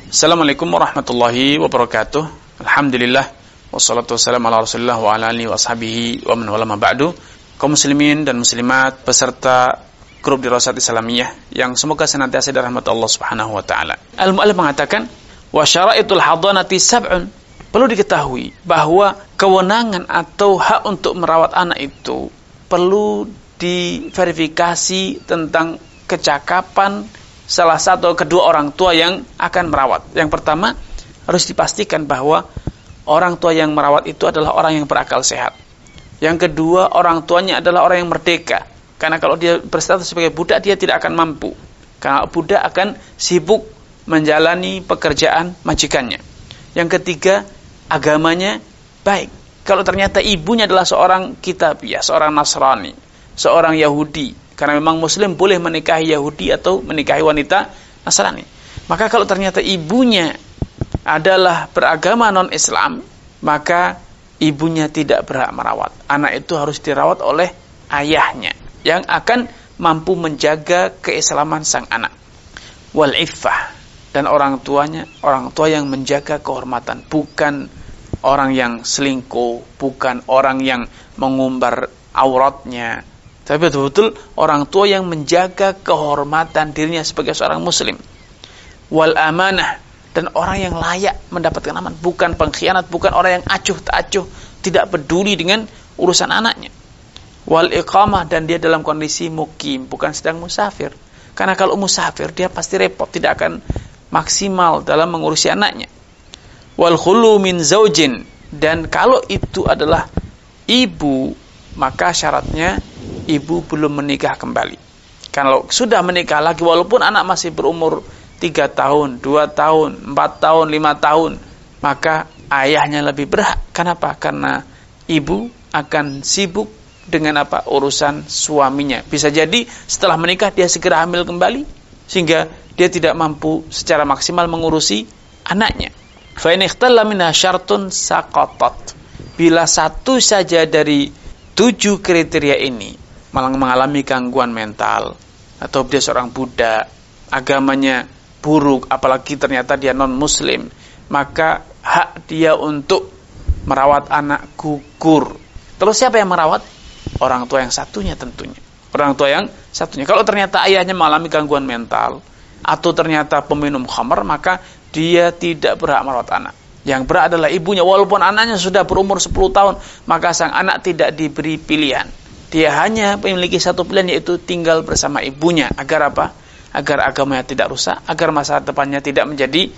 Assalamualaikum warahmatullahi wabarakatuh. Alhamdulillah wassalatu wassalamu ala Rasulillah wa ala alihi washabihi wa man wala ma ba'du. Kaum muslimin dan muslimat peserta grup Dirasat Islamiyah yang semoga senantiasa dirahmati Allah Subhanahu wa taala. Al-mu'allif mengatakan wa syara'itul hadanati sab'un. Perlu diketahui bahwa kewenangan atau hak untuk merawat anak itu perlu diverifikasi tentang kecakapan salah satu kedua orang tua yang akan merawat. Yang pertama, harus dipastikan bahwa orang tua yang merawat itu adalah orang yang berakal sehat. Yang kedua, orang tuanya adalah orang yang merdeka. Karena kalau dia berstatus sebagai budak, dia tidak akan mampu. Karena budak akan sibuk menjalani pekerjaan majikannya. Yang ketiga, agamanya baik. Kalau ternyata ibunya adalah seorang kitabiah, seorang Nasrani, seorang Yahudi, karena memang Muslim boleh menikahi Yahudi atau menikahi wanita Nasrani. Maka kalau ternyata ibunya adalah beragama non-Islam, maka ibunya tidak berhak merawat. Anak itu harus dirawat oleh ayahnya yang akan mampu menjaga keislaman sang anak. Wal iffah, dan orang tuanya, orang tua yang menjaga kehormatan, bukan orang yang selingkuh, bukan orang yang mengumbar auratnya, tapi betul-betul orang tua yang menjaga kehormatan dirinya sebagai seorang muslim. Wal amanah, dan orang yang layak mendapatkan aman, bukan pengkhianat, bukan orang yang acuh tak acuh, tidak peduli dengan urusan anaknya. Wal iqamah, dan dia dalam kondisi mukim, bukan sedang musafir. Karena kalau musafir dia pasti repot, tidak akan maksimal dalam mengurusi anaknya. Wal khulu min zaujin, dan kalau itu adalah ibu, maka syaratnya ibu belum menikah kembali. Kalau sudah menikah lagi, walaupun anak masih berumur 3 tahun, 2 tahun, 4 tahun, 5 tahun, maka ayahnya lebih berhak. Kenapa? Karena ibu akan sibuk dengan urusan suaminya. Bisa jadi setelah menikah dia segera hamil kembali, sehingga dia tidak mampu secara maksimal mengurusi anaknya. Fa in ikhtalla minha syartun saqatat. Bila satu saja dari 7 kriteria ini mengalami gangguan mental, atau dia seorang budak, agamanya buruk, apalagi ternyata dia non-muslim, maka hak dia untuk merawat anak gugur. Terus siapa yang merawat? Orang tua yang satunya tentunya. Orang tua yang satunya. Kalau ternyata ayahnya mengalami gangguan mental, atau ternyata peminum khamr, maka dia tidak berhak merawat anak. Yang berhak adalah ibunya. Walaupun anaknya sudah berumur 10 tahun, maka sang anak tidak diberi pilihan. Dia hanya memiliki satu pilihan, yaitu tinggal bersama ibunya. Agar apa? Agar agamanya tidak rusak, agar masa depannya tidak menjadi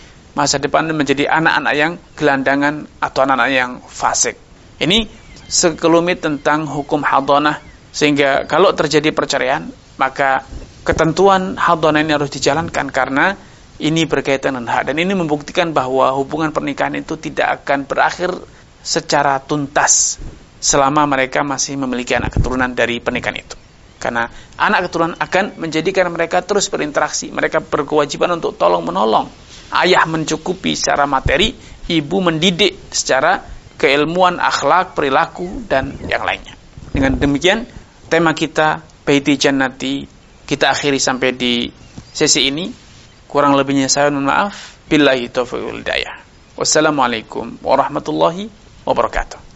anak-anak yang gelandangan atau anak-anak yang fasik. Ini sekelumit tentang hukum hadanah, sehingga kalau terjadi perceraian, maka ketentuan hadanah ini harus dijalankan, karena ini berkaitan dengan hak. Dan ini membuktikan bahwa hubungan pernikahan itu tidak akan berakhir secara tuntas selama mereka masih memiliki anak keturunan dari pernikahan itu. Karena anak keturunan akan menjadikan mereka terus berinteraksi. Mereka berkewajiban untuk tolong-menolong. Ayah mencukupi secara materi, ibu mendidik secara keilmuan, akhlak, perilaku, dan yang lainnya. Dengan demikian, tema kita Baiti Jannati kita akhiri sampai di sesi ini. Kurang lebihnya saya mohon maaf. Billahi taufiq wal hidayah. Wassalamualaikum warahmatullahi wabarakatuh.